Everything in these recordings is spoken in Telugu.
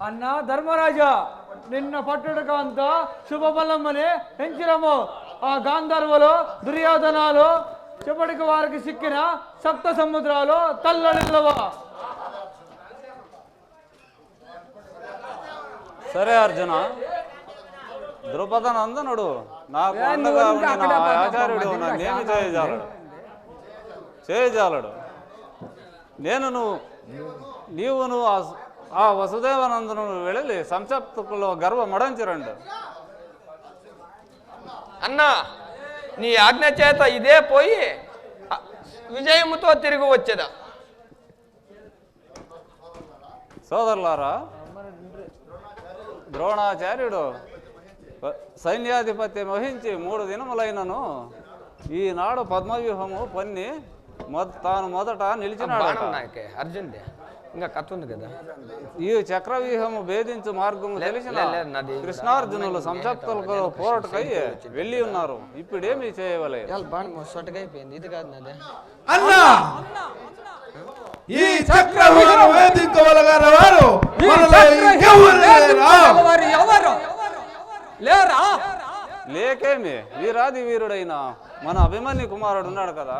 అన్న ధర్మరాజా, నిన్న పట్టుడుక అంతా శుభబలమ్మని పెంచిరము. ఆ గాంధర్వులు దుర్యోధనాలు చెప్పటికి వారికి సిక్కిన సప్త సముద్రాలు తల్లడిలవా. సరే అర్జున, ద్రుపదనందనుడు నాకు అండగా ఉండిన ఆచార్యుడు నన్నేమి చేయజాలడు. నీవును ఆ వసుదేవనందను వెళ్ళి సంసప్తులో గర్వమడంచిరండు. అన్నా, నీ ఆజ్ఞ చేత ఇదే పోయి విజయముతో తిరిగి వచ్చేదా. సోదరులారా, ద్రోణాచార్యుడు సైన్యాధిపత్యం వహించి 3 దినములైనను ఈనాడు పద్మవ్యూహము పన్ని తాను మొదట నిలిచినాడు. అర్జున్ ఇంకా కథ ఉంది కదా. ఈ చక్రవ్యూహము భేదించు మార్గము తెలిసిన కృష్ణార్జునులు సంసప్తులకు పోరాటకై వెళ్ళి ఉన్నారు. ఇప్పుడేమి చేయవలే? ఇది కాదు నాదే అన్నా, ఈ చక్రవ్యూహం భేదించవలగారు వారు లేకేమి, వీరాది వీరుడైన మన అభిమన్యు కుమారుడు ఉన్నాడు కదా.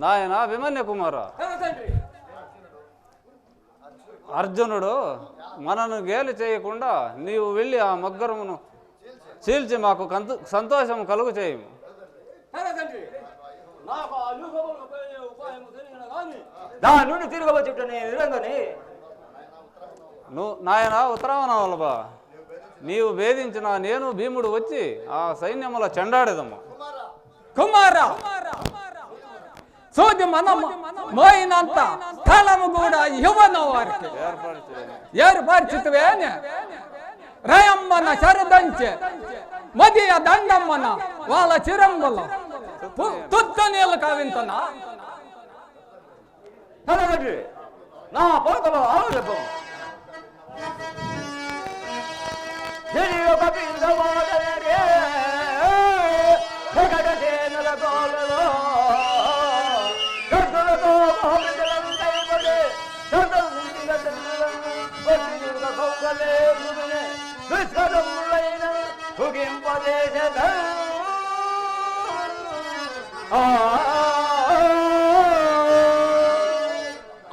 నాయన అభిమన్యు కుమార, అర్జునుడు మనను గేలి చేయకుండా నీవు వెళ్ళి ఆ మగ్గరమును చీల్చి మాకు సంతోషం కలుగు చేయము. నాయన ఉత్తరావణ, నీవు భేదించిన నేను భీముడు వచ్చి ఆ సైన్యముల చెండాడేదము. కుమారా, సోది మనం మోయినంత స్థలము కూడా ఇవ్వను వారికి ఏర్పరిచితవేనే. రయమ్మన శరదంచె మదియ దండమ్మన వాళ్ళ చిరంబుల తుత్త నీళ్ళు కావింతనా. నా పోతలో ఆలోచన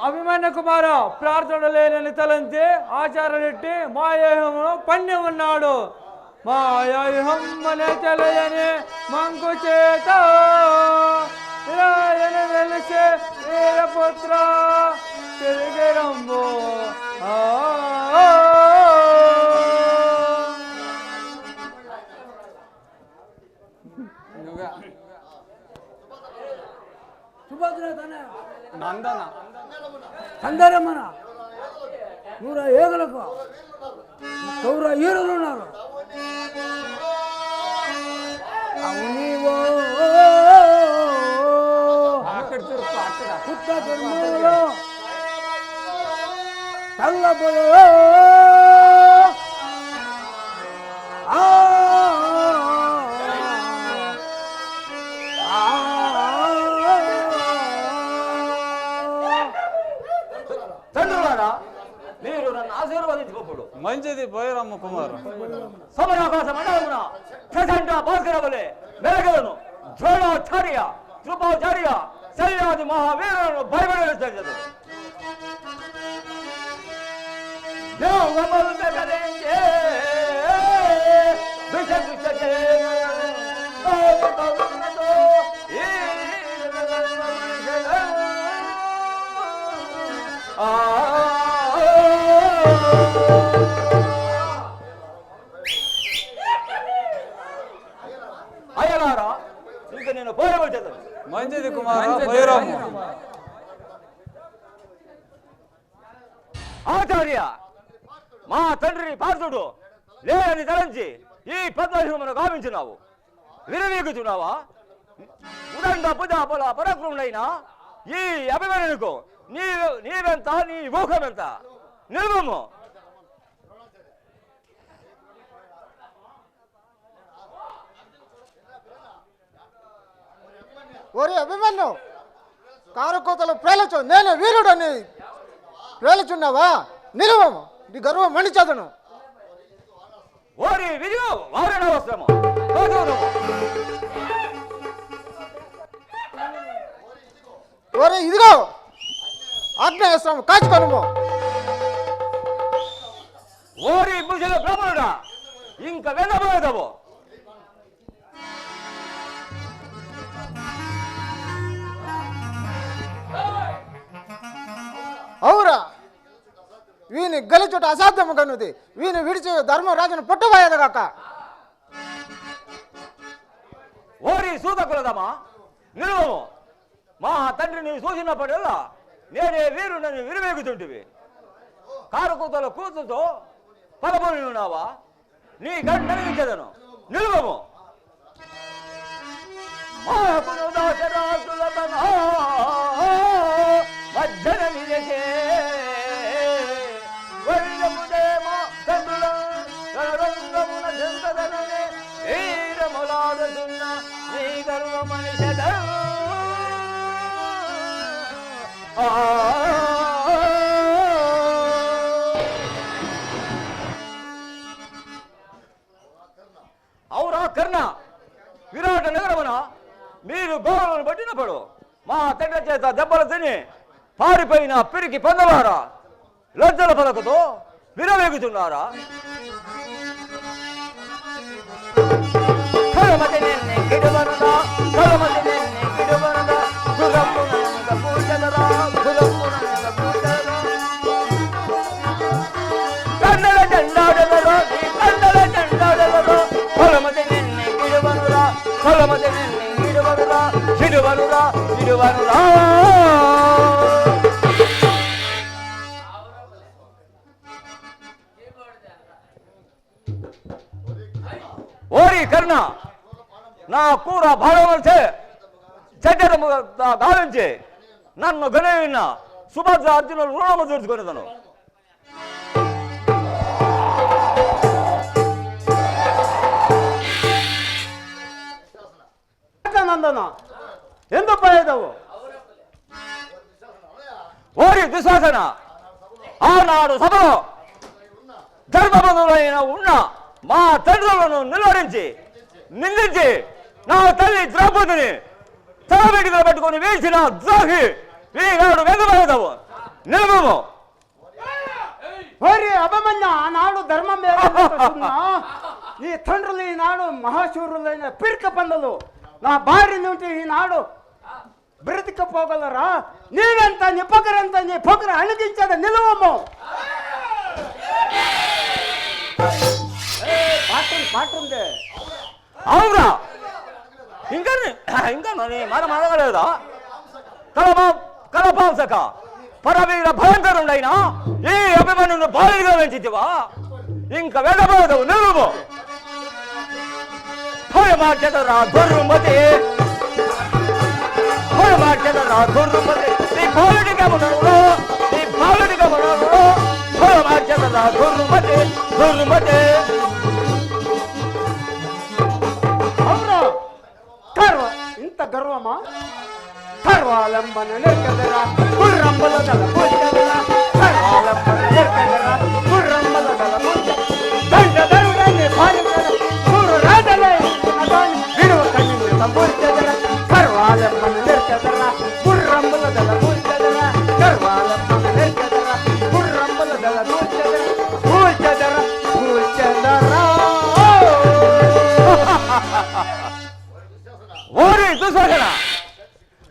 అభిమన్యు కుమార, ప్రార్థన లేనని తలంచి ఆచార్యుడెట్టి మాయాహమును పన్ని ఉన్నాడు. మాయాహమ్మనే తెలియని మంకు చేత విరాయన వెలిసే వీరపుత్ర తిరిగిరంబు. నందన అందరమ్మన నూర ఏగులకు కౌర ఈరులు ఉన్నారు. అవునివో కుత్త కర్మలో తల్లబోలో మీరు నన్ను ఆశీర్వదించుకోప్పుడు మంచిది పోయిరమ్మ కుమారు. సమరాకాశ మండలమున ప్రచండ భాస్కరవలే మేఘలను ద్రోణాచార్య కృపాచార్య శల్యాది మహావీరులను భయపడేది. అయ్యలారా, ఇక నేను పోరబోయేది. మంచిది కుమార, పోయిరమ్మ. ఆచార్య, మా తండ్రి పార్థుడు లేని తలంచి ఈ పద్మవ్యూహమును గావించున్నావు. విరవీగుచున్నావా? ఉదండ పుజాపుల పరక్రముడైనా ఈ అభిమన్యుకు నీవెంత, నీ ఊహమెంత? నిలువము. ఒరే అభిమన్యు, కారుకోతలు ప్రేలచు నేను వీరుడని వేలుచున్నావా? నిలువము, నీ గర్వం మణిచదును. ఓరి విధిగో వారణ వస్త్రము ఓరే ఇదిగో ఆగ్నేయస్త్రము కాచుకొనుము. ఓరి ముసలి బ్రాహ్మణుడా, ఇంక వెళ్ళబోయేదవు. అవురా, వీని గెలుచుట అసాధ్యము కనుది. వీని విడిచి ధర్మరాజును పుట్టబోయేదగాక. ఓరి సూతకులదమా, నిలువము. మా తండ్రిని చూసినప్పుడల్లా నేనే వీరునని విరువేగుతుంటివి. కారుకూతల కూతుతో పదమూని ఉన్నావా? నీ గంటనిచ్చదను. నిలువము. మధ్యన విజే వైరముదేమో తండ్రుల రంగమున జంతదననే వీరములాడుతున్న నీ గర్వ మనిషద. అవురా కర్ణ, విరాట నగరమున మీరు గౌరవం పట్టినప్పుడు మా తండ్రి చేత దెబ్బలు తిని పారిపోయిన పిరికి పొందవారా లజ్జల పలకతో విరవేగుతున్నారా? కండల జెండాడెవరో నీ కండల జెండాడెవరో పొలమతి నిన్నే గిడువనురా పొలమతి నిన్నే గిడువనురా గిడువనురా గిడువనురా. ఓరి కర్ణ, నా కూర భాగవలసే చెడ్డము గావించి నన్ను గనవిన్న సుభద్ర అర్జునుడు రుణము తీర్చుకునేదను. నందన ఎందుకు పోయేదవు? ఓరి దుశ్శాసన, ఆనాడు సభలో ధర్మబంధువులైన ఉన్న మా తండ్రులను నిందించి నా తల్లి ద్రౌపదిని తలబెట్టిగా పెట్టుకుని వేసిన ద్రోహి ఈనాడు వెదవేదవు. నిలబము. ఓరి అభిమన్య, ఆనాడు ధర్మం ఈ తండ్రులు ఈనాడు మహాశూరులైన పిరిక పందులు నా భార్య నుండి ఈనాడు బ్రతికపోగలరా? నీవెంత నీ పొగరెంత, నీ పొగర అణిగించద. నిలువము. పాటుంది. అవురా, ఇంకా మనం అడగలేదా? కలపాంసక పరవీర భయంకరుడైనా ఈ అభిమన్యును బాలుడిగా పెంచితివా? ఇంకా వెళ్ళబోదవు. నిలువు. భయమార్చెదరా దుర్మతి, భయమార్చెదరా దుర్మతి. నీ బాలుడిగా మనలో, నీ బాలుడిగా మనలో భయమార్చెదరా దుర్మతి దుర్మతి. అవును, ఇంత గర్వమా? కర్వాలంబన నెరకదరా గుర్రంబల దళ పూజదరా, కర్వాలంబన నెరకదరా గుర్రంబల దళ పూజ దండదరుడని భార్యదర గురు రాజలై నదాని విడువ కన్నిన సంపూర్చదరా, కర్వాలంబన నెరకదరా గుర్రంబల దళ పూజదరా, కర్వాలంబన నెరకదరా గుర్రంబల దళ పూజదరా పూజదరా పూజదరా. ఓరి దుశ్శాసన,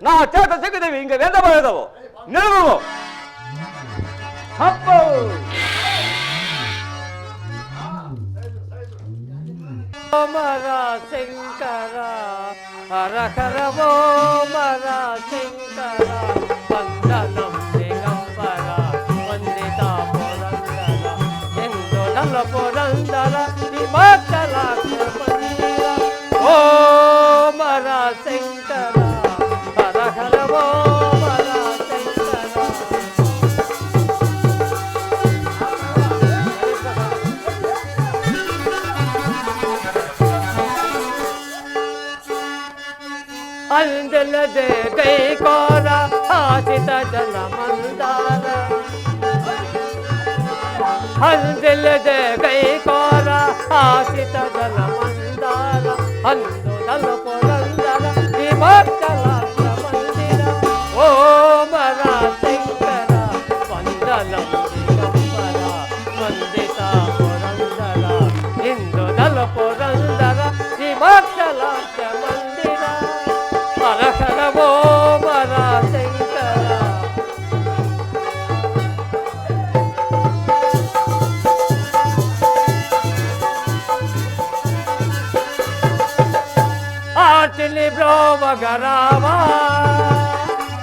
నా చేత సిగ్గుదేవి ఇంక వెందబోయేదవు. నిలువు. అబ్బో మరా శంకర హరహరవో మరా శంకర వందనం దిగంబర వందిత పురందర ఎందుల పురందర హిమాచలాక్ష మందిర. ఓ మరా శంకర హరహరవో మరా శంకర. అందలదే కై కోర ఆశిత జన మందార ಹಂದಿಲ್ಲದೆ ಕೈಕೋರ ಆಸಿತ ಜಲ ಮಂದಾರ ಅಂದು ತಲುಪುರಂದರ ಈ ಭಕ್ತಲ ಮಂದಿರ ಓ ಮರ ಶಂಕರ ವಂದನಂ ದಿಗಂಬರ ವಂದಿತ ಪುರಂದರ ಇಂದು ತಲುಪುರಂದರ ಈ ಭಕ್ತಲ ಮಂದಿರ ಹರ ಓ ಮರ ಶಂಕರ ఆర్తిని బ్రోవగరావా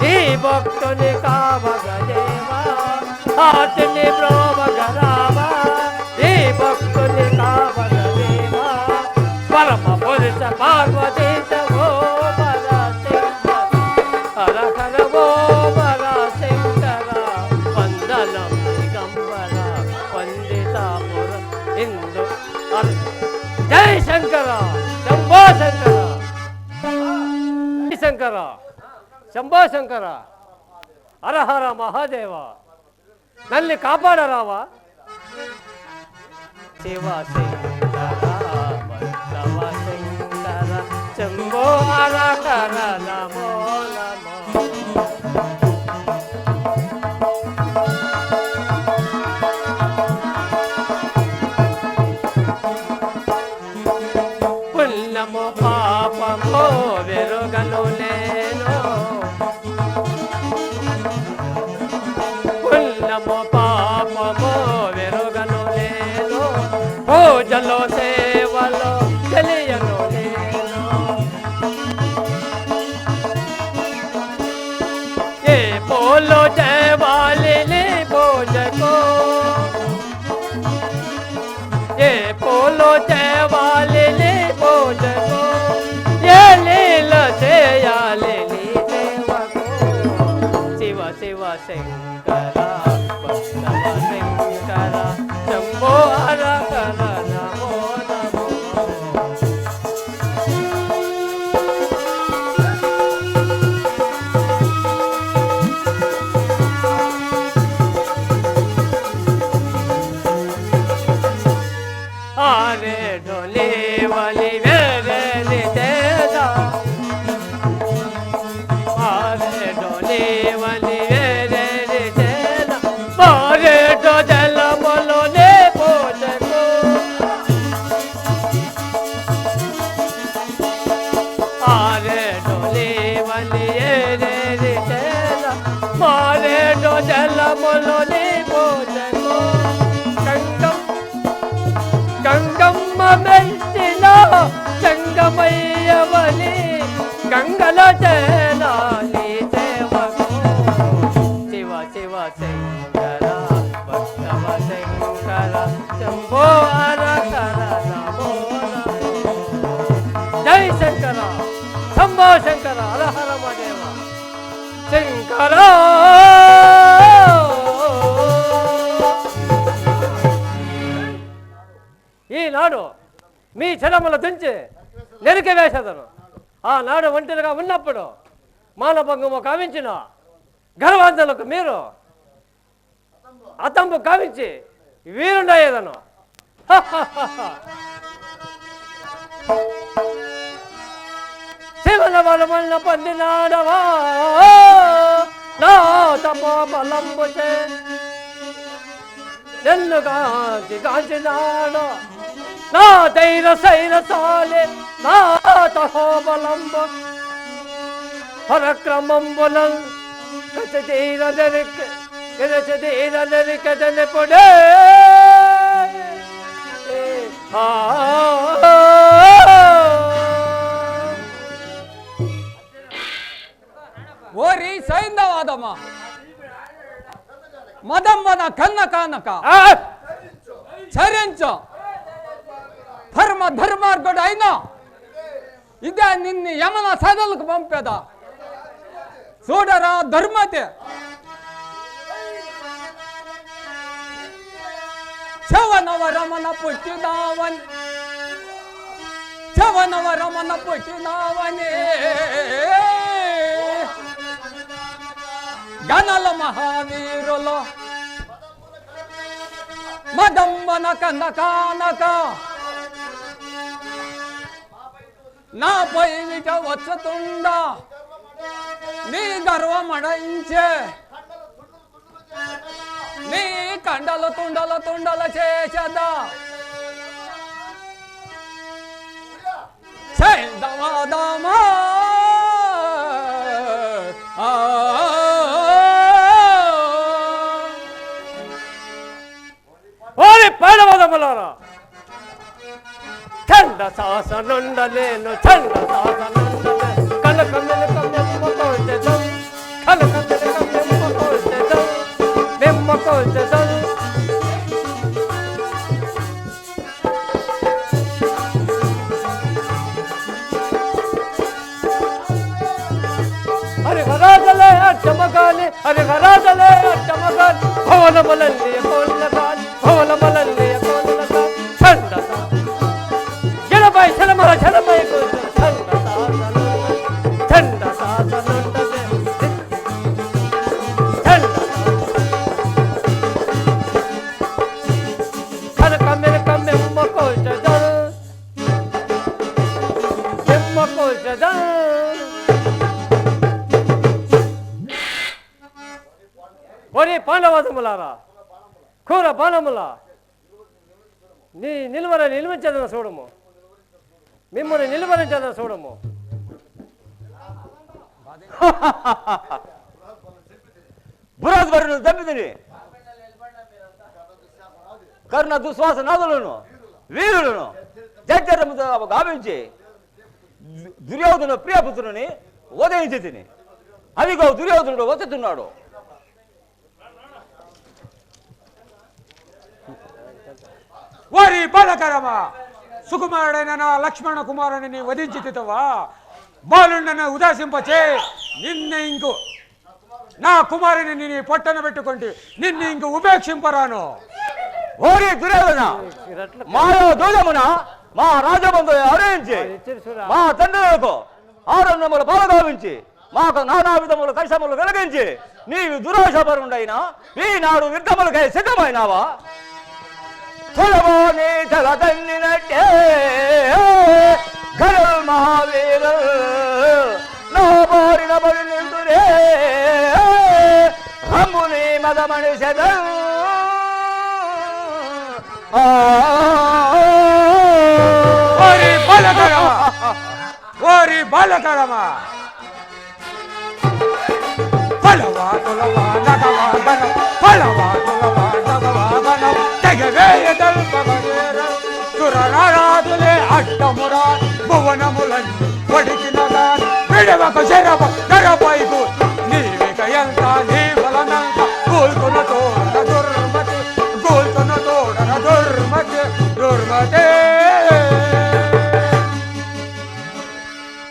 ఈ భక్తుని కావగదేవా ఆర్తిని బ్రోవగరావా ఈ భక్తుని కావగదేవా పరమ పురుష పార్వతీశ ఓ పర శంకర హర హర ఓ పర శంకర వందనం దిగంబర వందితాపుర ఇందు జై శంకర శంభో శంకర శంకర శంభో శంకర హర హర మహాదేవ నల్ని కాపాడరావా శివ శంకర వల్లభ శంకర శంభో హర హర నమో నమో పుణ్యము పాపము వెరుగను నేను పుణ్యము పాపము వెరుగను నేను పూజలో సేవలో తెలియను నేను ఏ పూలు చేవాలి పూజకు ఏ పూలు చేవాలి పూజకు ఏ లీల చేయాలి సేవకు శివ శివ శంకర వల్లభ శంకర శంభో హర హర నమో నమో ఆరే డోలే వలి వేరే తేదా ఆరే డోలే వలి వేరే తేదా ఆరే డో జల బలోనే పోజకు ఆరే డోలే వలి వేరే తేదా ఆరే డో జల బలోనే పోజకు గంగమ్మ మెల్తిలో గంగమయ్యవని గంగల చేలాలి సేవకు శివ శివ శంకర వల్లభ శంకర శంభో హర హర నమో నమో జై శంకర శంభో శంకర హర హర మదేవ శంకర ఈనాడు మీ చరముల తుంచి నెరికి వేసేదను ఆనాడు ఒంటరిగా ఉన్నప్పుడు మానభంగము కావించిన గర్వాంధులకు మీరు అతంబు కావించి వీరుండయ్యేదను శివన బలమల్ల పొందినాడవా నా తపో బలంబుచే నన్ను కాంచినాడు నా ధైర్య సైరసాలే నా తహోబలంబ పరక్రమంబులం కచతీరదరికదనిపుడే ఓరి సైంధవాదమ్మ మదమ్మన కన్న కానక చరించు ధర్మార్గుడు అయినా ఇదే నిన్ను యమన సదలకు పంపేదా చూడరా ధర్మతే చవనవ రమణ పుట్టినావని గణల మహావీరులు మదమ్మన కనకానక నాపై విట వచ్చుతుండా నీ గర్వమడించే నీ కండలు తుండల చేసదా సైందవాదమా ఓరి పాడవదములారా చండ శాసనుండలేను చండ శాసనుండలేను కనకమెల కమ్మెమ్మ కోల్చెదం కనకమెల కమ్మెమ్మ కోల్చెదం మెమ్మ కోల్చెదం హరిహరాజలే అట్టమగాలి హరిహరాజలే అట్టమగాలి భవనములల్లి కోళ్ళగాలి భవనములల్లి కోళ్ళగాలి చండ జనమై జనమల జనమై కోల్చె చండ శాసనుండలే చండ కనకమెల కమ్మెమ్మ కోల్చెదం మెమ్మ కోల్చెదం ఒరే పాండవాదములారా కూర బాణముల నీ నిలువరించదన చూడము మిమ్మల్ని నిలువరించదన చూడము బురాజ్వరును దమ్మిదిని కర్ణ దుశ్వాస నాదులను వీరులను జగ్గరముతో గావించి దుర్యోధను ప్రియపుత్రుని ఉదయించి తిని అదిగో దుర్యోధనుడు వచ్చుతున్నాడు. వారి బాలకరమా సుకుమారుడైన నా లక్ష్మణ కుమారుని వధించి తితవా బాలుండను ఉదాసింపచే నిన్న ఇంకు నా కుమారుని నీ పొట్టన పెట్టుకుంటే నిన్ను ఇంక ఉపేక్షింపరాను. ఓరి దుర్యోధన మాయో దూలమున మా రాజబంధు అరించి మా తండ్రులకు ఆరంభములు పాల్గొవించి మాకు నానా విధములు కష్టములు కలిగించి నీవు దురాశపరుడైనా ఈనాడు యుద్ధములకై సిద్ధమైనావా? నీ తల తన్నినట్టే గరుల్ మహావీరు నా బారిన బడి నిందురే హమ్ముని మదమణి శతం ఓరి బాలకరమా సురనారాదులే అడ్డమురా భువనములన్నీ వడికినగా విడవక శరప తెరపైకు నీవిక ఎంత నీ బలమెంత కూల్తున్న తోడన దుర్మతి కూల్తున్న తోడన దుర్మతి దుర్మతే.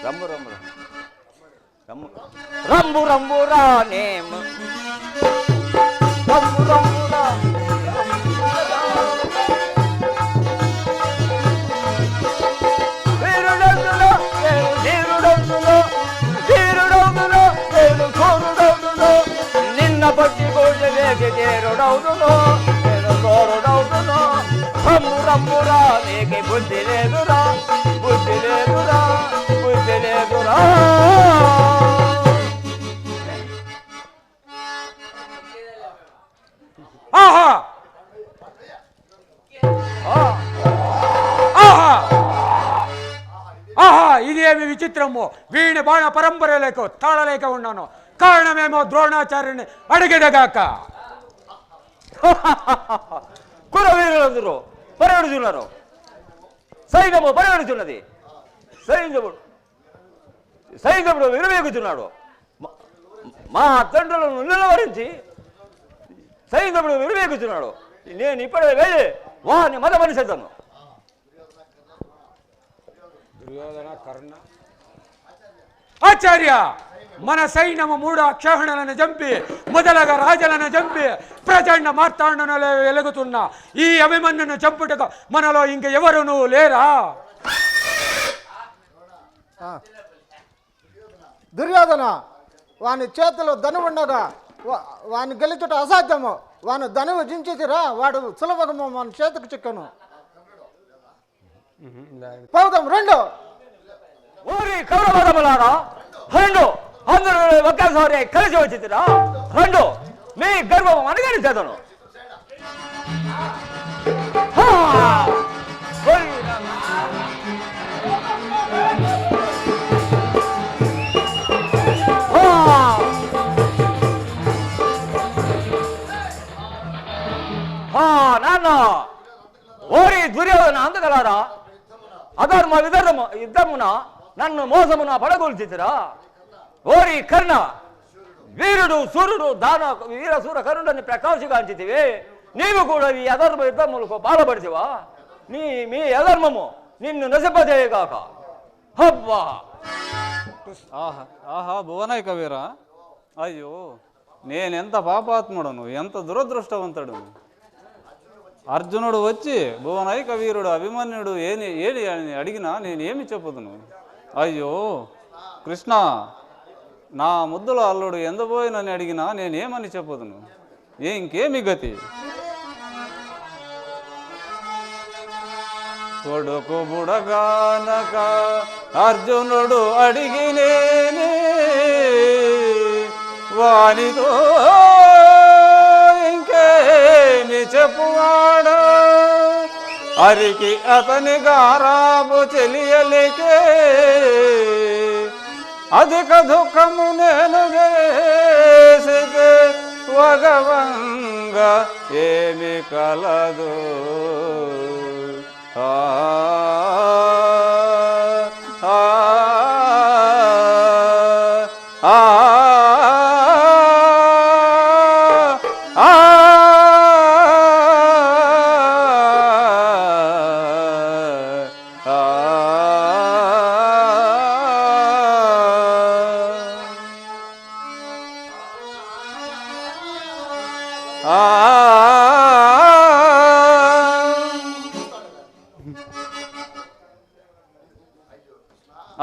రంబు రంబు రంబు రంబు రానేమ రంబు రంబు రా నిన్న పట్టి కోళ్ళకి చేరుడవుతును నేను కోరుడవుతును రమ్ము రమ్మురా నీకు బుద్ధి లేదురా బుద్ధి లేదురా బుద్ధి లేదురా. ఆహా ఆహా ఆహా ఇదేమి విచిత్రము. వీణి బాణ పరంపరలేక తాళలేక ఉన్నాను. కారణమేమో ద్రోణాచార్యుని అడిగేదగాక. కురవీరులందరూ పరిగెడుతున్నారు. సైన్యము పరిగెడుతున్నది. సైన్యముడు విరవేగుతున్నాడు. మా తండ్రులను నిలవరించి సైన్యముడు విరవేగుతున్నాడు. నేను ఇప్పుడే వెళ్ళి వారిని మదమనిసేద్దాను. ఆచార్య మన సైన్యము 3 అక్షౌహిణులను చంపి మొదలగా రాజులను చంపి ప్రచండ మార్తాండనలో వెలుగుతున్న ఈ అభిమన్యును చంపుటకు మనలో ఇంక ఎవరునూ లేరా? దుర్యోధన వాని చేతిలో ధనముండగా వాని గెలుచుట అసాధ్యము. వాను ధనువు జించితిరా, వాడు సులభము మన చేతికి చిక్కను. పోదాం రెండు. ఓరి కౌరవదములారా, రెండు అందరూ ఒకేసారి కలిసి వచ్చిరా. రెండు మీ గర్వం అనగానే చదవను. నాన్న ఓరి దుర్యోధన అందగలారా, అధర్మ యుద్ధమున నన్ను మోసమున పడగొల్చితిరా. ఓరి కర్ణ, వీరుడు సూర్యుడు వీర సూర కరుణని ప్రకాశిగాంచితివే. నీవు కూడా ఈ అధర్మ యుద్ధములకు పాల్పడితివా? మీ అధర్మము నిన్ను నశింపజేయగాక. అబ్బా! ఆహా ఆహా భువనాయక వీరా, అయ్యో నేనెంత పాపాత్ముడను, ఎంత దురదృష్టవంతుడును. అర్జునుడు వచ్చి భువనైక వీరుడు అభిమన్యుడు ఏది అని అడిగినా నేనేమి చెప్పుదును? అయ్యో కృష్ణ, నా ముద్దుల అల్లుడు ఎందబోయినని అడిగినా నేనేమని చెప్పుదును? ఇంకేమి గతి? కొడుకు బుడగానక అర్జునుడు అడిగినేనే వానితో ఇంకేమి చెప్పువాడ అరికి అతని గారాబు చెలియలేకే అధిక దుఃఖము నేను చేసితే వగవంగా ఏమి కలదు. ఆ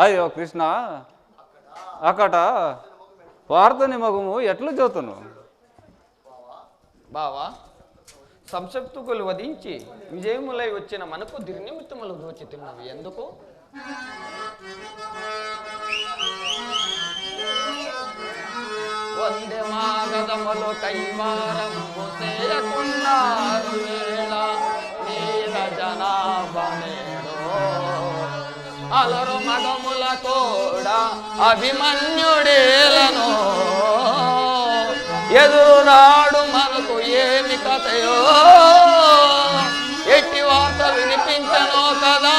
అయ్యో కృష్ణ, అక్కట పార్థుని మగము ఎట్లు చదువుతును? బావా, సంసప్తుకులు వధించి విజయములై వచ్చిన మనకు దుర్నిమిత్తములు దోచుతున్నవి ఎందుకు? వందే మాగదములు కైవారము చేయకున్నారు వేళ నీర జనాభనేడో అలరు మగముల కూడా అభిమన్యుడేలను ఎదురాడు మనకు ఏమి కథయో ఎట్టి వార్త వినిపించను కదా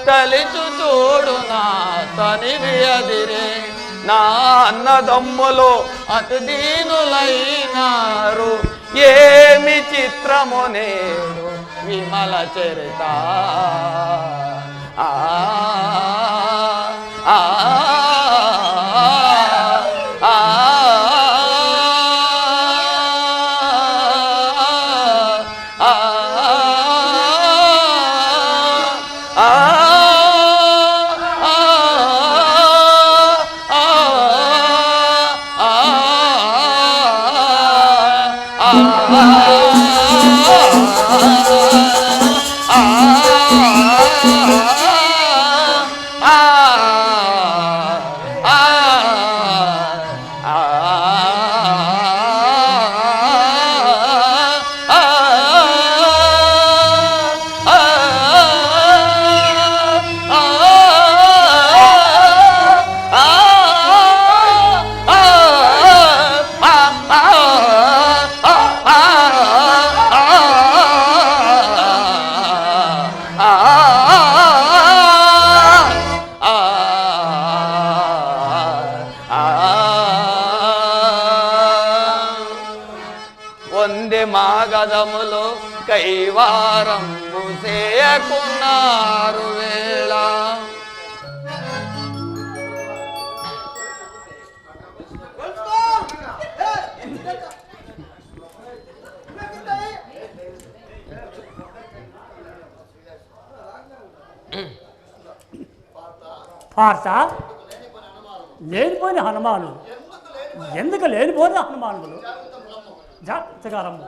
తలిచు చూడు నా తనివి అదిరే నా అన్నదమ్ములు అతి దీనులైనారు ఏమి చిత్రము నేడు విమల చరిత ఆ ఆ వందే మాగదములు కైవారంబు చేయకున్నారు వేళ పార్త లేనిపోయిన హనుమానులు ఎందుకు లేనిపోయిన హనుమానులు జాగ్రత్తగా రమ్ము,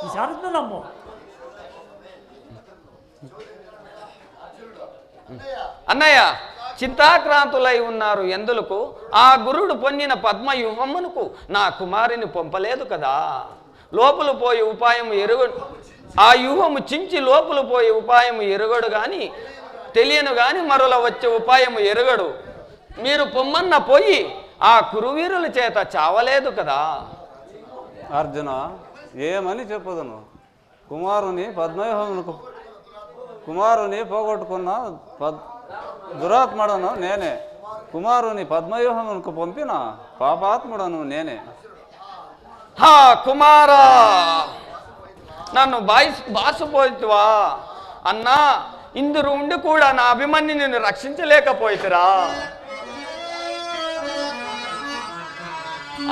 ఈ జాగ్రత్త రమ్ము. అన్నయ్య, చింతాక్రాంతులై ఉన్నారు ఎందులకు? ఆ గురుడు పొందిన పద్మవ్యూహమునకు నా కుమారిని పంపలేదు కదా. లోపల పోయి ఉపాయం ఎరుగడు, ఆ వ్యూహము చించి లోపల పోయి ఉపాయం ఎరుగడు గాని, తెలియను గాని మరొల వచ్చే ఉపాయం ఎరుగడు. మీరు పొమ్మన్న పోయి ఆ కురువీరుల చేత చావలేదు కదా. అర్జున, ఏమని చెప్పదును? కుమారుని పోగొట్టుకున్న దురాత్ముడను నేనే. కుమారుని పద్మవ్యూహమునకు పంపిన పాపాత్ముడను నేనే. హా కుమారా, నన్ను బాసిపోయితివా అన్నా? ఇందురు ఉండి కూడా నా అభిమన్యు నిన్ను రక్షించలేకపోయితిరా.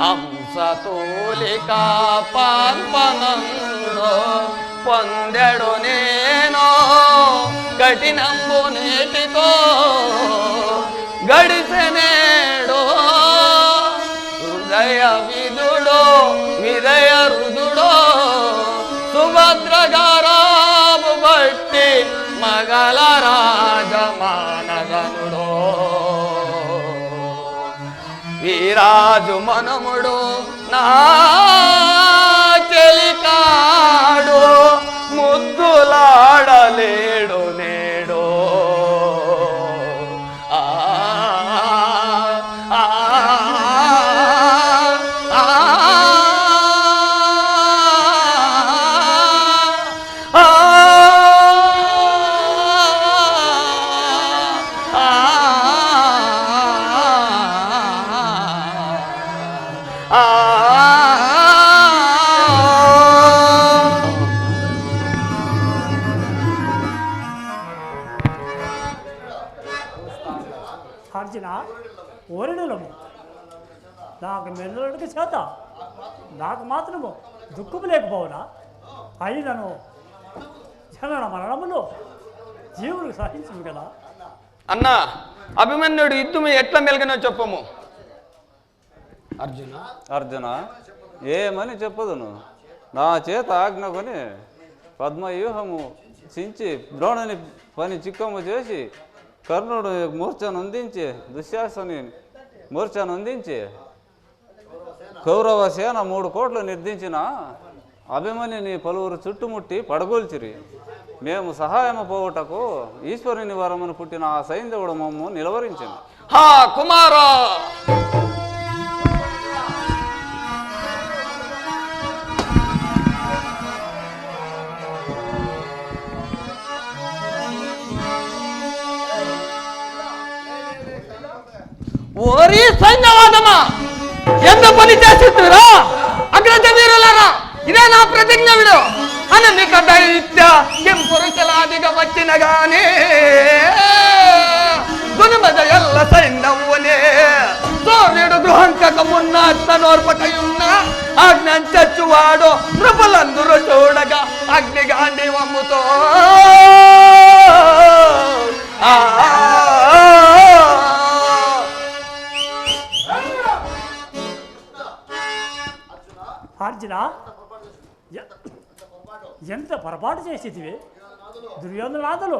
అంశతూలిక పాల్పనంలో పొందెడు నేను కఠినంబు నేటితో గడిసెనేడు. హృదయ విధుడో విదయ రుదుడో సుభద్రగారాము బట్టి మగల రాజమానగనుడో. వీరాజు మనముడు నా చెలికాడు ముద్దులాడలేడు నేడు. అర్జున, ఓరిడులము నాకు మెల్లడికి చేత నాకు మాత్రము దుఃఖము లేకపోవునా? అయినను జనన మరణములు జీవులు సహించము కదా. అన్నా, అభిమన్యుడు యుద్ధము ఎట్లా మెలిగినో చెప్పము. అర్జున, ఏమని చెప్పదును? నా చేత ఆజ్ఞ కొని పద్మవ్యూహము చించి ద్రోణుని పని చిక్కము చేసి కర్ణుడు మూర్ఛనందించి దుశ్శాసని మూర్ఛనందించి కౌరవ సేన 3 కోట్లు నిర్దించిన అభిమన్యుని పలువురు చుట్టుముట్టి పడగొల్చిరి. మేము సహాయము పోవుటకు ఈశ్వరుని వరమును పుట్టిన ఆ సైంధవుడు మమ్ము నిలవరించింది. హా కుమారా, ఓరి సైన్యవాదమా, ఎంత పని చేస్తురా అగ్రజ వీరులారా? ఇదే నా ప్రతిజ్ఞ విడు. అనమిక దైత్య పురుషలాదిగా వచ్చిన గాని గుణమద ఎల్ల సైన్యవునే సూర్యుడు గృహంకమున్న తనోర్పకయున్న ఆజ్ఞ చచ్చువాడు నృపలందరూ చూడగా అగ్నిగాండి వమ్ముతో అర్జున, ఎంత పొరపాటు చేసేదివి? దుర్యోధనాథులు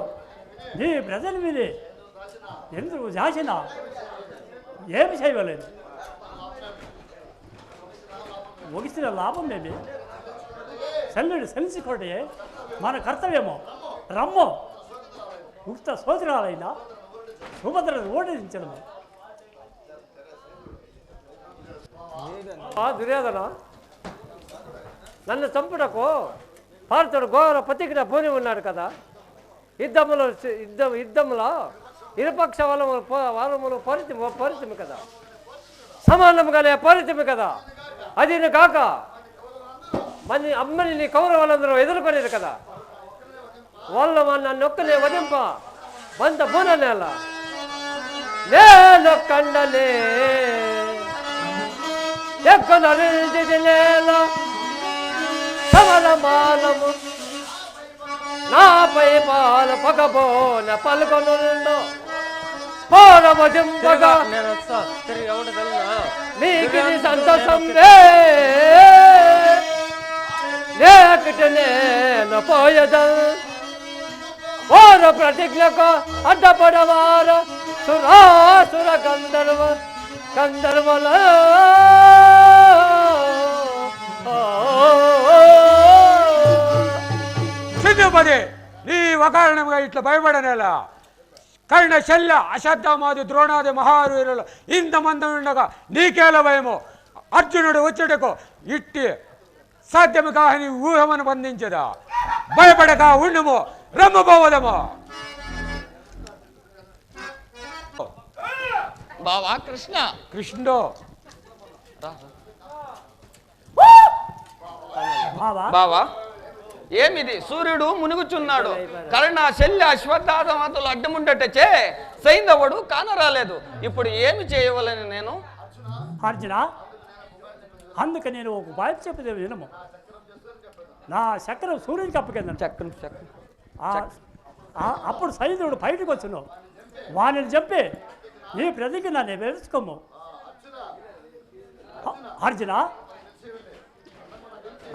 నీ ప్రజలు మీది ఎందుకు జాసిన ఏమి చేయలేదు. ముగిసిన లాభం ఏమి? శల్యుడు శలిసికోటే మన కర్తవ్యమో. రమ్మో ఉక్త సోదరాలైనా సుభద్రను ఓడించడము. దుర్యోధన, నన్ను చంపుటకు భారతుడు ఘోర ప్రతిజ్ఞ పూని ఉన్నాడు కదా. యుద్ధంలో ఇరుపక్ష వలములు పరిచము కదా, సమానముగానే పరిచము కదా. అది కాక అమ్మని నీ కౌరవులందరూ ఎదుర్కొనేది కదా. వాళ్ళ నన్ను ఒక్కనే వదింప బంద బూన నేల నేనొక్కండలే ఎక్కునేల సమరమానము నాపై పాల పగబోన పలుకొనుండు పోరవజంపగా నీకు సంతోషం ఏమిటి నేను పోయద వార ప్రతిజ్ఞకు అడ్డపడవార సురాసుర గంధర్వల సిద్ధుపది నీ అకారణంగా ఇట్లా భయపడనేలా కర్ణ శల్య అశ్వత్థామాది ద్రోణాది మహావీరులు ఇంతమంది ఉండగా నీకేల భయము అర్జునుడు వచ్చుటకు ఇట్టి సాధ్యము కాని ఊహమను బంధించదా భయపడక ఉండుము రమ్మపోవదము బావా కృష్ణ కృష్ణుడు బావా బావా ఏమిది సూర్యుడు మునుగుచున్నాడు కర్ణ శల్య అశ్వత్థామాదులు అడ్డముండటచే సైంధవుడు కానరాలేదు ఇప్పుడు ఏమి చేయవలని నేను అర్జున అందుకే నేను ఒక ఉపాయం చెప్పేది వినము నా చక్రం సూర్యునికి అప్పకిందని చక్రం అప్పుడు సైనికుడు బయటకు వచ్చున్నావు వాడిని చెప్పి నీ ప్రతికి నన్ను వెలుసుకోము అర్జున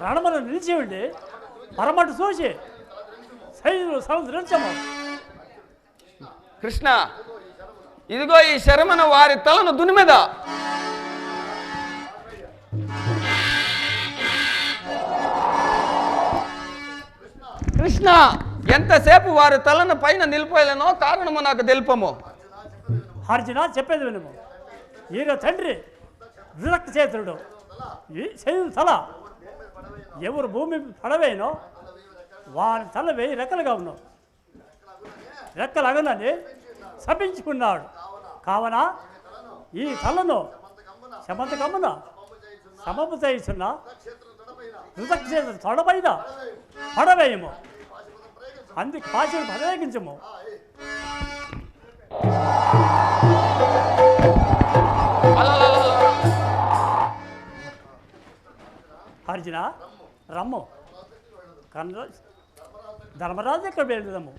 రణమను నిలిచి ఉండి పరమటు చూసి సైనికుడు సముద్రించము కృష్ణ ఇదిగో ఈ శరమన వారి తలను దునిమెద కృష్ణ ఎంతసేపు వారి తలను పైన నిలిపోయలేనో కారణము నాకు తెలుపము అర్జున చెప్పేది వినము ఈయన తండ్రి విరక్త చేతుడు ఈ శైలు తల ఎవరు భూమి పడవేనో వారి తల 1000 రెక్కలుగా ఉన్నావు రెక్కలు అగనని శపించుకున్నాడు కావున ఈ తలను శమంతకమ్మున సమపు చేస్తున్న విరక్త చేతుడు తొడపైన పడవేయము అందుకు పాశను ప్రయోగించము అర్జున రమ్ము కన్న ధర్మరాజు ఎక్కడ వెళ్దాము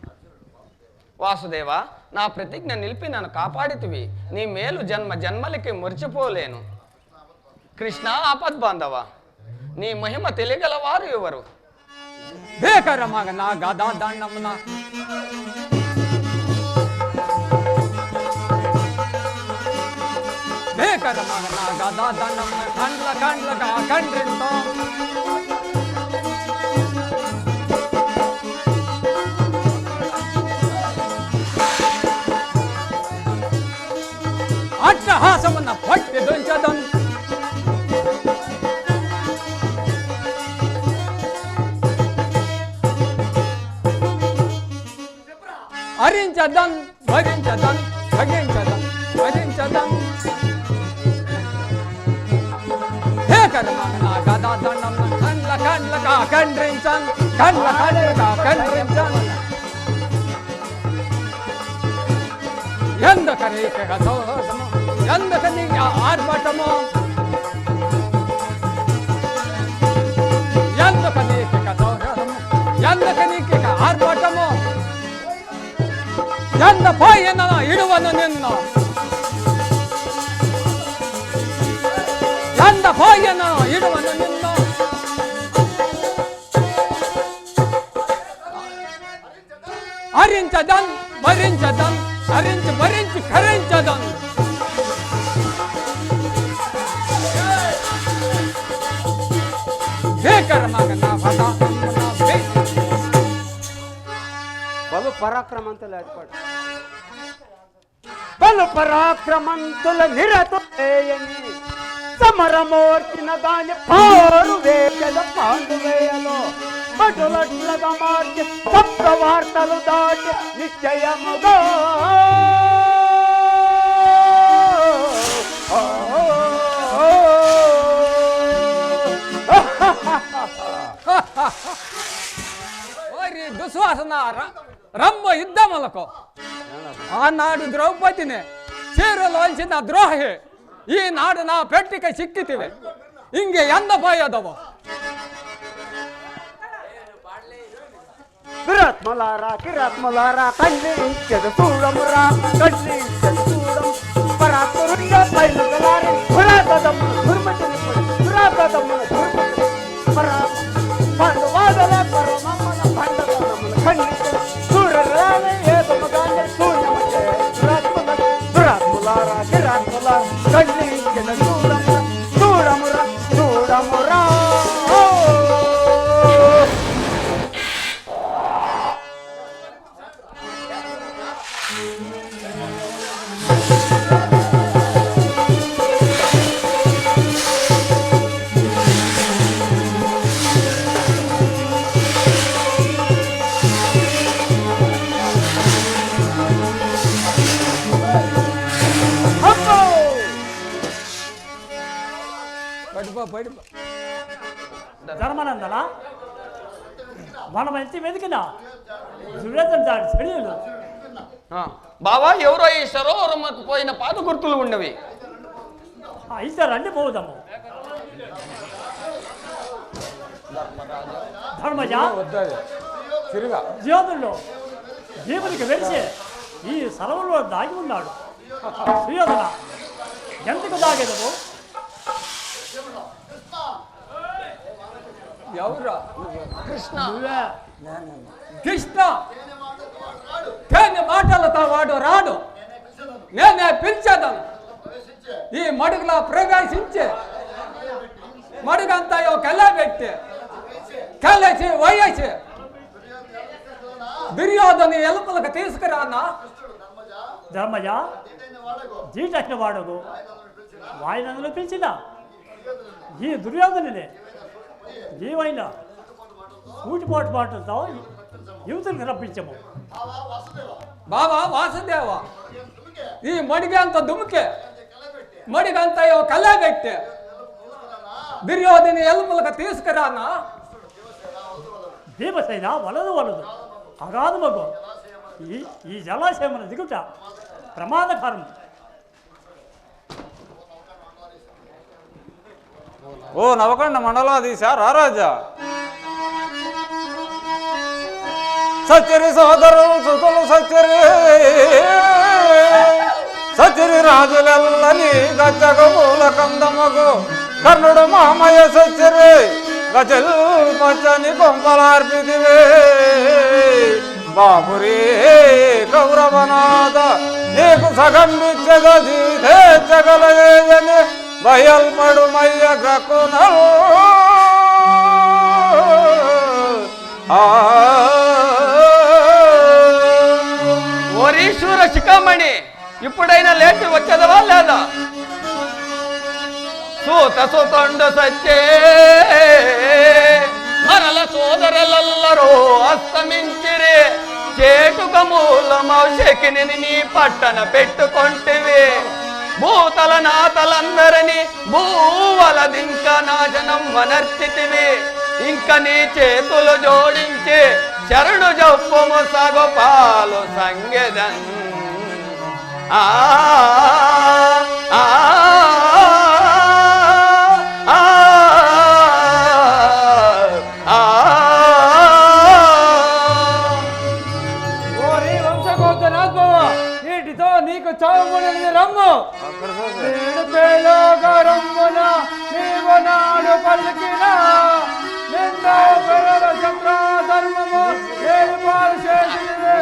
వాసుదేవ నా ప్రతిజ్ఞ నిలిపి నన్ను కాపాడితివి నీ మేలు జన్మ జన్మలకి మురిచిపోలేను కృష్ణ ఆపద్బాంధవ నీ మహిమ తెలియగలవారు ఎవరు ಬೇಕರ ಮಗನ ಗದಾ ದಂಡಮ್ಮನ ಬೇಕರ ಮಗನ ಗದಾ ದಂಡಮ್ಮನ ಕಂಡ್ಲಗ ಕಂಡ್ರಿಂಟೋ ಅಟ್ಟಹಾಸವನ್ನ ಪಟ್ಟಿ ದುಂಚದನ್ హరించదన్ భరించదన్ భగించదన్ భరించదన్ హే కర్మన గదా దండం కండ్లగా కండ్రించన్ కండ్లగా కండ్రించన్ ఎందుకరీక గదోదము ఎందుకని ఆర్భటము ఎందుకని గదోదము ఎందుకని ఆర్భటము ಎಂದ ಪಾಯನ ಇಡುವನು ನಿನ್ನ ಎಂದ ಪಾಯನ ಇಡುವನು ನಿನ್ನ ಹರಿಂಚದನ್ ಭರಿಂಚದನ್ ಹరించి ಭరించి ಖರಿಂಚದನ್ ಬೇಕರ ಮಗನ ಪದ బలు పరాక్రమంతులు ఏర్పడు బలు పరాక్రమంతుల నిరతని సమరమూర్తిన దాని పారు వేయల పాండువేయలో పటులట్లగా మార్చి సప్త వార్తలు దాటి నిశ్చయముగా దుశ్వాసన రమ్మ యుద్ధములకు ఆనాడు ద్రౌపదిని చీరలోంచిన ద్రోహి ఈనాడు నా పెట్టిక సిక్కితివి ఇంకే ఎందపోయేదవు కిరాత్మలారా కిరాత్మలారా ఖండించదు చూడమురా ఖండించదు చూడం పరాత్మరుంగా బయలుదలారి పురాతదమ్మును దుర్మతిని పురాతదమ్మును దుర్మతి పరా పాండవాదల కళ్ళించిన చూడమురా చూడమురా చూడమురా. పడిపో ధర్మానందన మనం ఎంత వెతికినా దుర్యోధన దాడి తెలియదు. బావా ఎవరో ఈ సరోవరముకు పోయిన పాత గుర్తులు ఉండవి. అయితే రండి పోదాము. ధర్మజ వద్దాది తిరుగా జ్యోతుల్లో దేవునికి వెలిసి ఈ సరవలో దాగి ఉన్నాడు. సుయోధన ఎందుకు దాగేదము? ఎవరా కృష్ణ కృష్ణ తేనె మాటలతో వాడు రాడు. నేనే పిలిచేదాను. ఈ మడుగులా ప్రవేశించి మడుగంతా కళ్ళబెట్టి కళ్ళేసి వయ్యేసి దుర్యోధని ఎలుపులకు తీసుకురానా. ధర్మజ జీటట్టిన వాడకు వాయినందులో పిలిచిన ఈ దుర్యోధననే ఏమైనా ఊటిపాటు మాటలతో యువతులకు రప్పించము. బాబా వాసుదేవ ఈ మడిగంత దుమ్ముకే మడిగంతా కళ్ళబెట్టి దుర్యోధని ఎలుపులకు తీసుకురానా. భీమసైన వలదు వలదు అగాధ మగు ఈ జలాశయమున దిగుట ప్రమాదకరం. ఓ నవకండ మండలాధీశ రారాజా, సచ్చరి సోదరులు సుతులు సచ్చరి రాజులెల్లని గచ్చగ మూల కందమగు కర్ణుడు మామయ్య సచ్చరి గజల్ పచ్చని కొంపలార్పిదివే బాబురే కౌరవనాథ నీకు సగం బిచ్చగలయని బయల్పడు మయ్య గ్రకునల్ ఓరీశ్వర శిఖామణి ఇప్పుడైనా లేచి వచ్చేదవా లేదా? సూత సుతండు సచ్చే మరల సోదరులెల్లరూ అస్తమించిరే చేటుక మూలమౌశకిని నీ పట్టణ పెట్టుకొంటివి భూతల నాతలందరినీ భూవలదింక నాశనం వనర్చితివి ఇంక నీ చేతులు జోడించి శరణు జొప్పుము సగపాలు సంగెదన్. ఆ నీటితో నీకు చావుముని రమ్ము నేడు పేలోగా రమ్మున నీవు నాడు పలికిన నిందా పెరల చక్ర ధర్మము ఏడు పాలు చేసినవే.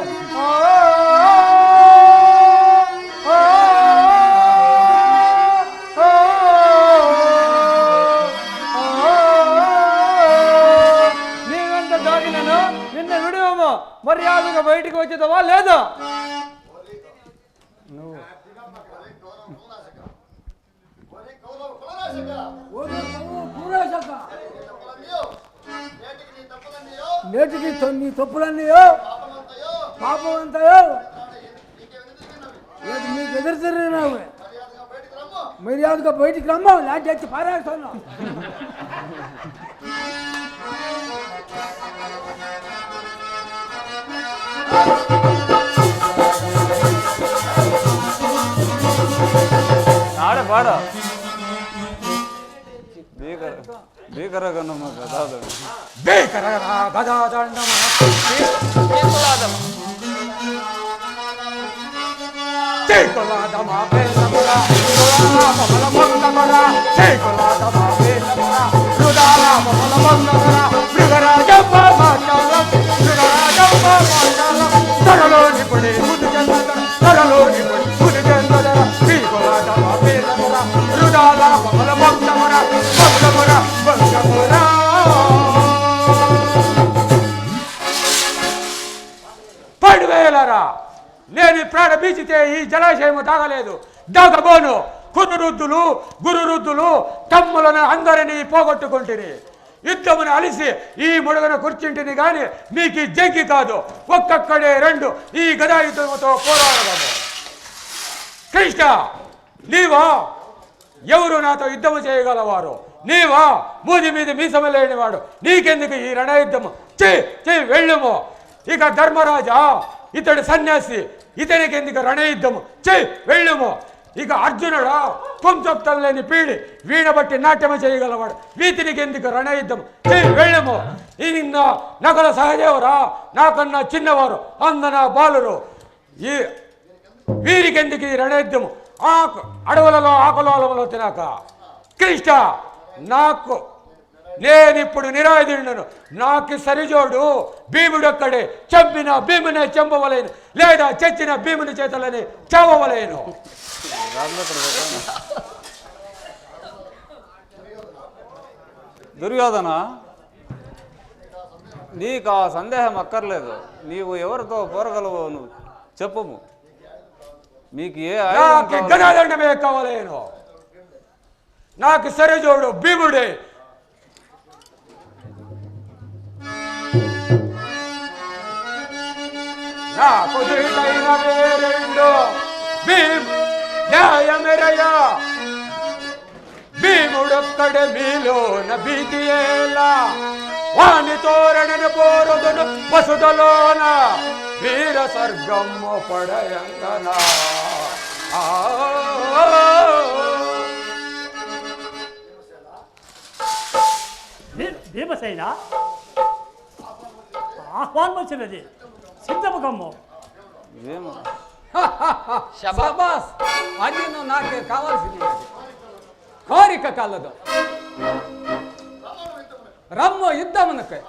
నీవెంత దాగినను నిన్న విడువము మర్యాదగా బయటికి వచ్చేదవా లేదా? నేటికి నీ తప్పులన్నయో పాపం అంతయో నీకు ఎదురు తిరిగినావు. మర్యాదగా బయటికి రమ్మ లాంటి వచ్చి పారేస్తున్నావు. ఆడ పాడ భీకరగణమ గదాధర గదాదండమ చేకులాదమా బెల్లమురా రుదాల బలమందమరా చేకులాదమా బెల్లమురా రుదాల బలమందమరా మృగరాజమ్మ మాచాల మృగరాజమ్మ మాచాల తరలోని పడి ముదు జందర తరలోని పడి ముదు జందర చేకులాదమా బెల్లమురా రుదాల బల భక్తముర భక్తముర భక్తముర. పడివేలరా, నేను ప్రాణ బీచితే ఈ జలాశయము తాగలేదు, దాగబోను. కురురుద్దులు గురురుద్దులు తమ్ములను అందరినీ పోగొట్టుకుంటుని యుద్ధమును అలిసి ఈ ముడుగన కూర్చుంటిని గాని మీకు జంకి కాదు, ఒక్కొక్కడే రెండు ఈ గదాయుధముతో పోరాడదాము. కృష్ణ, నీవా? ఎవరు నాతో యుద్ధము చేయగలవారు? నీవా? మూది మీద మీసము లేనివాడు, నీకెందుకు ఈ రణయుద్ధము? చెయ్యి వెళ్ళుము. ఇక ధర్మరాజా, ఇతడు సన్యాసి, ఇతనికి ఎందుకు రణయుద్ధము? చెయ్యి వెళ్ళుము. ఇక అర్జునుడా, కొంచెం లేని పీడి వీణ బట్టి నాట్యము చేయగలవాడు, వీతినికి ఎందుకు రణయుద్ధం? చెయ్యి వెళ్ళము. ఇది నగల సహదేవరా, నాకన్నా చిన్నవారు, అందన బాలురు, ఈ వీరికెందుకు ఈ రణయుద్ధము? అడవులలో ఆకులోలములో తినాక. కృష్ణ, నేనిప్పుడు నిరాయుధుడను, నాకు సరిజోడు భీముడొక్కడే. చంపిన భీమునే చంపవలేను, లేదా చచ్చిన భీముని చేతలని చావవలేను. దుర్యోధన, నీకు ఆ సందేహం అక్కర్లేదు. నీవు ఎవరితో పోరగలవో నువ్వు చెప్పము. మీకు ఏ గదాదండమే కావలేను, నాకు సరిజోడు భీముడే. నాకు రెండు న్యాయమెరయా, భీముడొక్కడే మీలోన భీతి ఏలా, వాని తోరణను పోరుదును వసుదలోన వీర స్వర్గము పడయంగనా. భీమసేన ఆహ్వానం వచ్చినది, సిద్ధముఖము. శబాస్, అది నువ్వు నాకే కావాల్సింది. కోరిక కలదు, రమ్ము యుద్ధమునకు.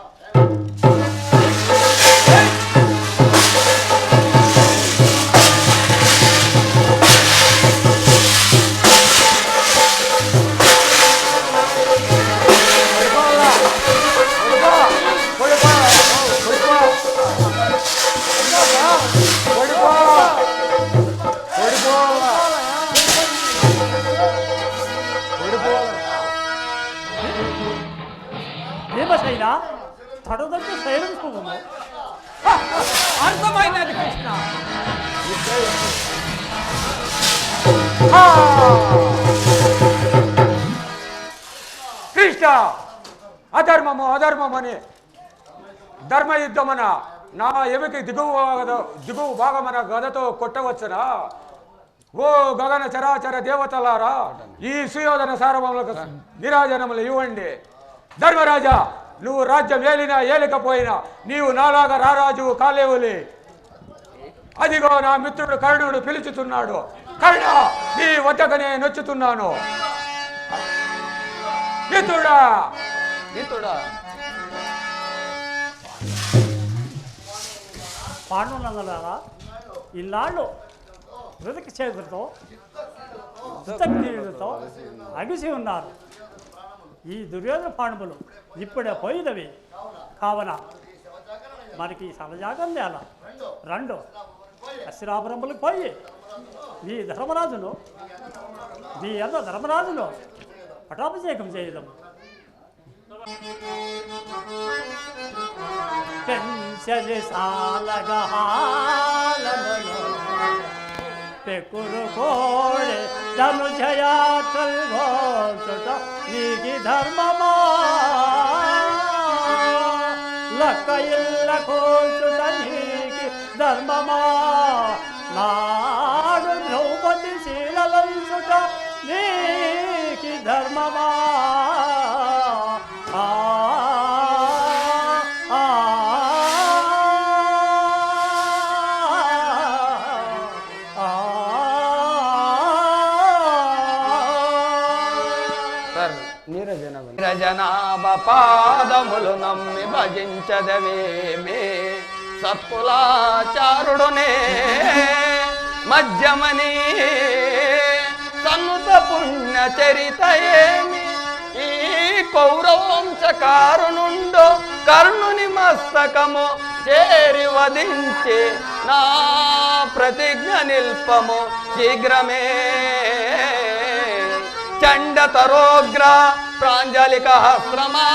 భీమసేన తడదంటే శైలంకోము. అర్థమైనది కృష్ణ. కృష్ణ, అధర్మము అధర్మమని ధర్మయుద్ధమన నా ఎమికి దిగువ భాగమన గదతో కొట్టవచ్చునా? ఓ గగన చరాచర దేవతలారా, ఈ సుయోధన సార్వభౌములకు నిరాజనములు ఇవ్వండి. ధర్మరాజా, నువ్వు రాజ్యం ఏలినా ఏలికపోయినా నీవు నాలాగా రారాజువు కాలేవులే. అదిగో నా మిత్రుడు కర్ణుడు పిలుచుతున్నాడు. కర్ణ, నీ వద్దకనే నొచ్చుతున్నాను. మిత్రుడా, పాండవులందరారా, ఇన్నాళ్ళు మృతికి చేతులతో అగిసి ఉన్నారు. ఈ దుర్యోధన పాండవులు ఇప్పుడే పోయినవి కావున మనకి సలజాగం నేల రెండు అశ్రాపురములకు పోయి మీ ధర్మరాజును పటాభిషేకం చేయడం. పెంచలి సాలగహాలములో పెకురు కోడే ధనుజయాత్రల్ ఘోషట నీకి ధర్మమా లక్క ఇల్ల కోల్చుట నీకి ధర్మమా నాడు ద్రౌపది శీలలంచుట నీకి ధర్మమా. నీరజనాభ పాదములు నమ్మి భజించదవేమే సత్కులాచారుడునే మధ్యమని సన్నుత పుణ్య చరిత ఏమి ఈ కౌరవంశకారునుండో కర్ణుని మస్తకము చేరి వధించి నా ప్రతిజ్ఞ నిల్పము శీఘ్రమే చండతరోగ్ర ప్రాంజలిక హస్రమా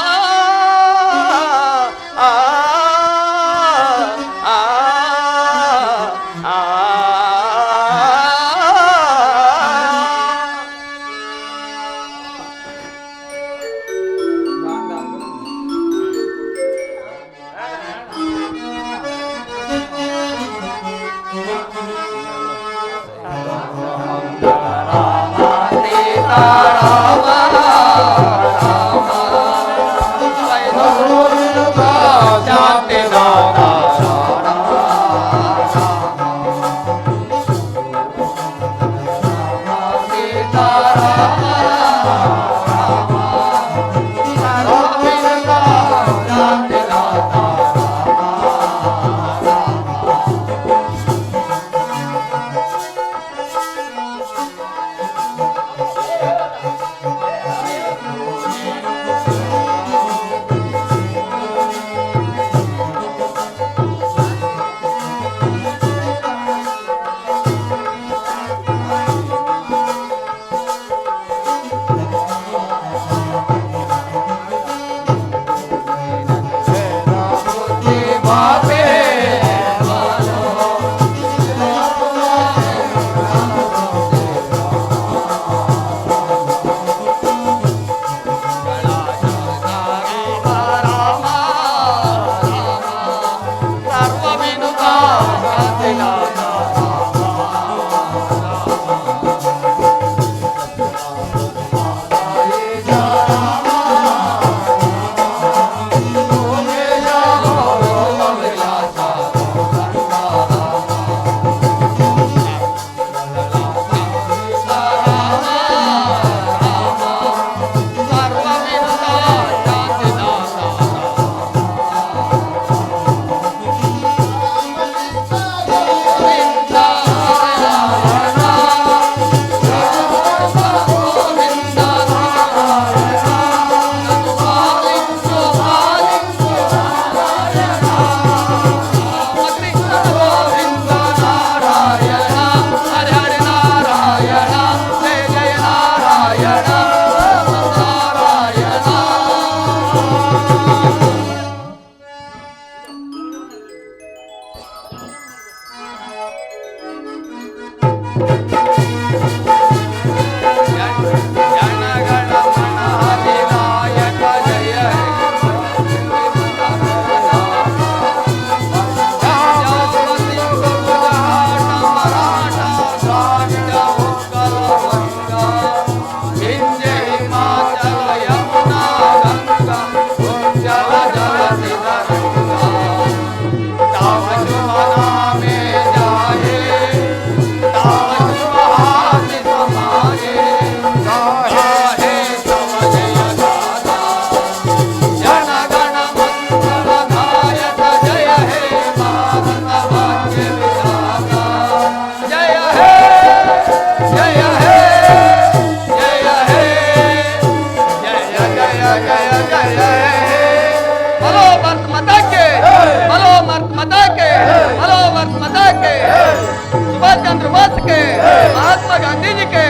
महात्मा गांधी जी के,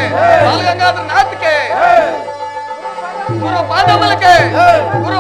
बाल गंगाधर नाथ के, गुरु पादमल के, गुरु